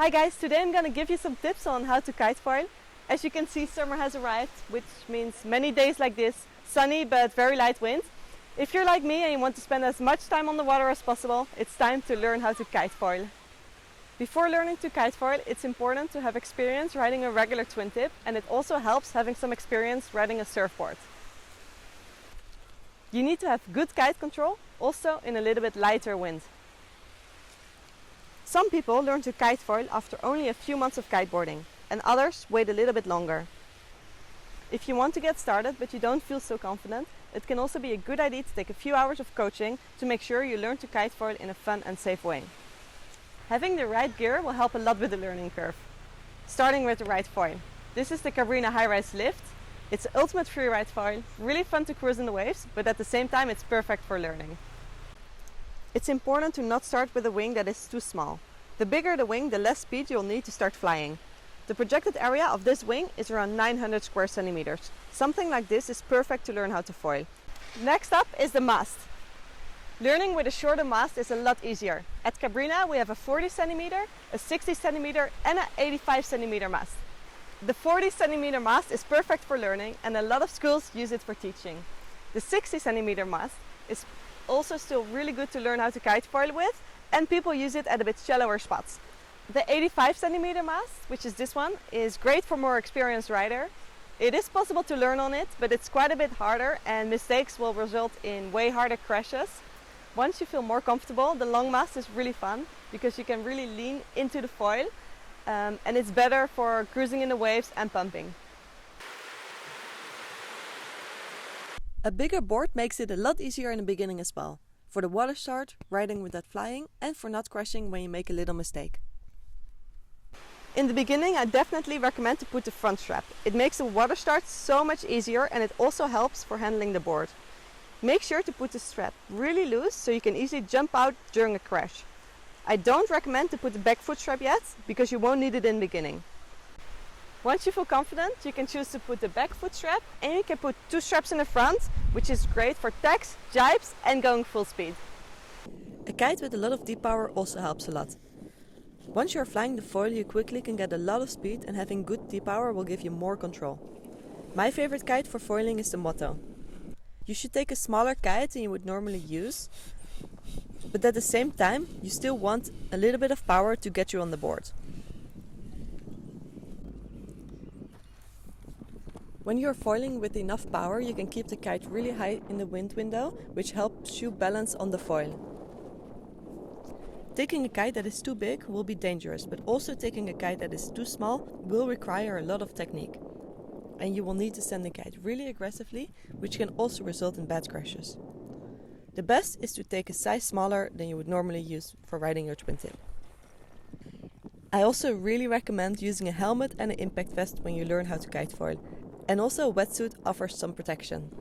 Hi guys, today I'm going to give you some tips on how to kite foil. As you can see, summer has arrived, which means many days like this, sunny but very light wind. If you're like me and you want to spend as much time on the water as possible, it's time to learn how to kite foil. Before learning to kite foil, it's important to have experience riding a regular twin tip, and it also helps having some experience riding a surfboard. You need to have good kite control, also in a little bit lighter wind. Some people learn to kite foil after only a few months of kiteboarding, and others wait a little bit longer. If you want to get started but you don't feel so confident, it can also be a good idea to take a few hours of coaching to make sure you learn to kite foil in a fun and safe way. Having the right gear will help a lot with the learning curve. Starting with the right foil. This is the Cabrina High-Rise Lift. It's the ultimate freeride foil, really fun to cruise in the waves, but at the same time it's perfect for learning. It's important to not start with a wing that is too small. The bigger the wing, the less speed you'll need to start flying. The projected area of this wing is around 900 square centimeters. Something like this is perfect to learn how to foil. Next up is the mast. Learning with a shorter mast is a lot easier. At Cabrina we have a 40 centimeter, a 60 centimeter and an 85 centimeter mast. The 40 centimeter mast is perfect for learning and a lot of schools use it for teaching. The 60 centimeter mast is also still really good to learn how to kite foil with, and people use it at a bit shallower spots. The 85 centimeter mast, which is this one, is great for more experienced rider. It is possible to learn on it, but it's quite a bit harder and mistakes will result in way harder crashes. Once you feel more comfortable, the long mast is really fun because you can really lean into the foil, and it's better for cruising in the waves and pumping. A bigger board makes it a lot easier in the beginning as well, for the water start, riding without flying, and for not crashing when you make a little mistake. In the beginning I definitely recommend to put the front strap. It makes the water start so much easier and it also helps for handling the board. Make sure to put the strap really loose so you can easily jump out during a crash. I don't recommend to put the back foot strap yet, because you won't need it in the beginning. Once you feel confident, you can choose to put the back foot strap, and you can put two straps in the front, which is great for tacks, jibes and going full speed. A kite with a lot of D-power also helps a lot. Once you are flying the foil, you quickly can get a lot of speed, and having good D-power will give you more control. My favorite kite for foiling is the Motto. You should take a smaller kite than you would normally use, but at the same time you still want a little bit of power to get you on the board. When you're foiling with enough power, you can keep the kite really high in the wind window, which helps you balance on the foil. Taking a kite that is too big will be dangerous, but also taking a kite that is too small will require a lot of technique. And you will need to send the kite really aggressively, which can also result in bad crashes. The best is to take a size smaller than you would normally use for riding your twin tip. I also really recommend using a helmet and an impact vest when you learn how to kite foil. And also a wetsuit offers some protection.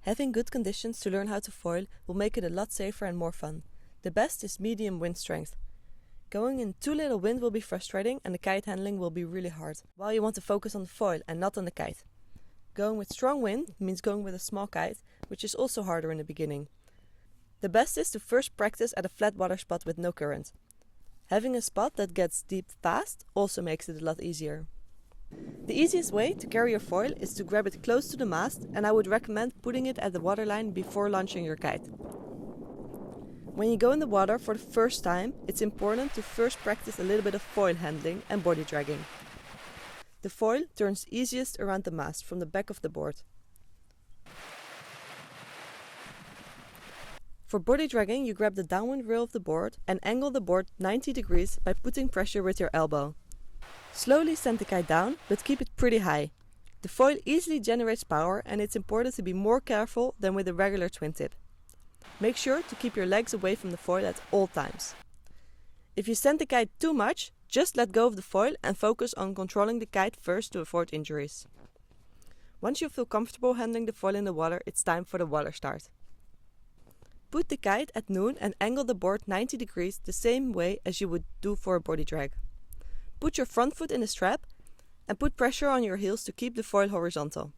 Having good conditions to learn how to foil will make it a lot safer and more fun. The best is medium wind strength. Going in too little wind will be frustrating and the kite handling will be really hard, while you want to focus on the foil and not on the kite. Going with strong wind means going with a small kite, which is also harder in the beginning. The best is to first practice at a flat water spot with no current. Having a spot that gets deep fast also makes it a lot easier. The easiest way to carry your foil is to grab it close to the mast, and I would recommend putting it at the waterline before launching your kite. When you go in the water for the first time, it's important to first practice a little bit of foil handling and body dragging. The foil turns easiest around the mast from the back of the board. For body dragging, you grab the downwind rail of the board and angle the board 90 degrees by putting pressure with your elbow. Slowly send the kite down, but keep it pretty high. The foil easily generates power and it's important to be more careful than with a regular twin tip. Make sure to keep your legs away from the foil at all times. If you send the kite too much, just let go of the foil and focus on controlling the kite first to avoid injuries. Once you feel comfortable handling the foil in the water, it's time for the water start. Put the kite at noon and angle the board 90 degrees the same way as you would do for a body drag. Put your front foot in the strap and put pressure on your heels to keep the foil horizontal.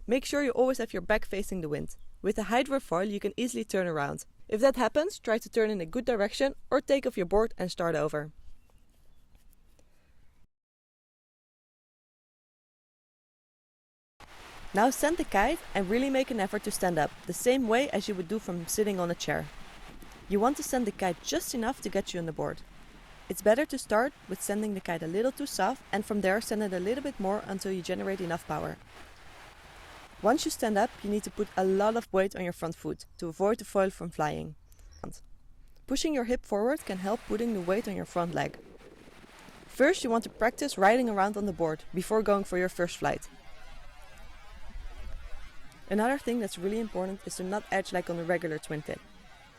Make sure you always have your back facing the wind. With a hydrofoil you can easily turn around. If that happens, try to turn in a good direction or take off your board and start over. Now send the kite and really make an effort to stand up, the same way as you would do from sitting on a chair. You want to send the kite just enough to get you on the board. It's better to start with sending the kite a little too soft and from there send it a little bit more until you generate enough power. Once you stand up, you need to put a lot of weight on your front foot to avoid the foil from flying. Pushing your hip forward can help putting the weight on your front leg. First, you want to practice riding around on the board before going for your first flight. Another thing that's really important is to not edge like on a regular twin tip.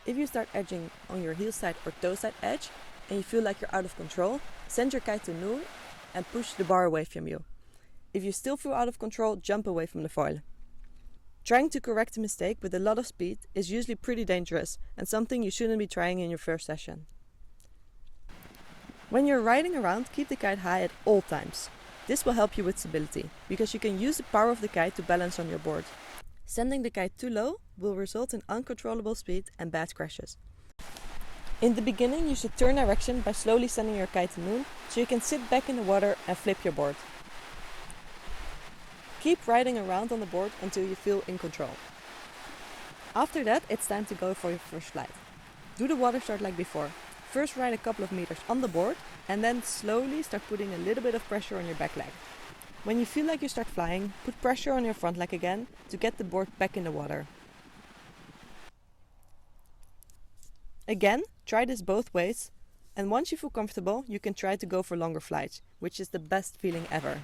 If you start edging on your heel side or toe side edge and you feel like you're out of control, send your kite to null and push the bar away from you. If you still feel out of control, jump away from the foil. Trying to correct a mistake with a lot of speed is usually pretty dangerous and something you shouldn't be trying in your first session. When you're riding around, keep the kite high at all times. This will help you with stability, because you can use the power of the kite to balance on your board. Sending the kite too low will result in uncontrollable speed and bad crashes. In the beginning, you should turn direction by slowly sending your kite to noon, so you can sit back in the water and flip your board. Keep riding around on the board until you feel in control. After that, it's time to go for your first flight. Do the water start like before. First ride a couple of meters on the board and then slowly start putting a little bit of pressure on your back leg. When you feel like you start flying, put pressure on your front leg again to get the board back in the water. Again, try this both ways, and once you feel comfortable, you can try to go for longer flights, which is the best feeling ever.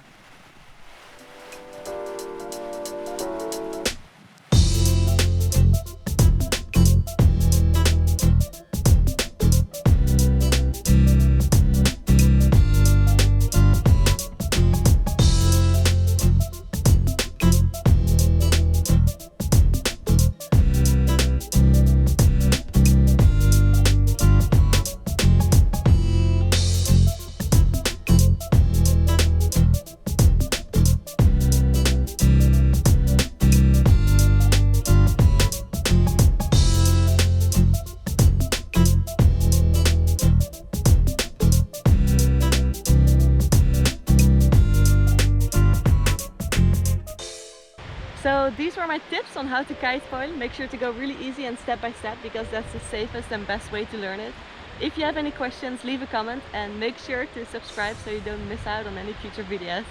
So these were my tips on how to kite foil. Make sure to go really easy and step by step, because that's the safest and best way to learn it. If you have any questions, leave a comment and make sure to subscribe so you don't miss out on any future videos.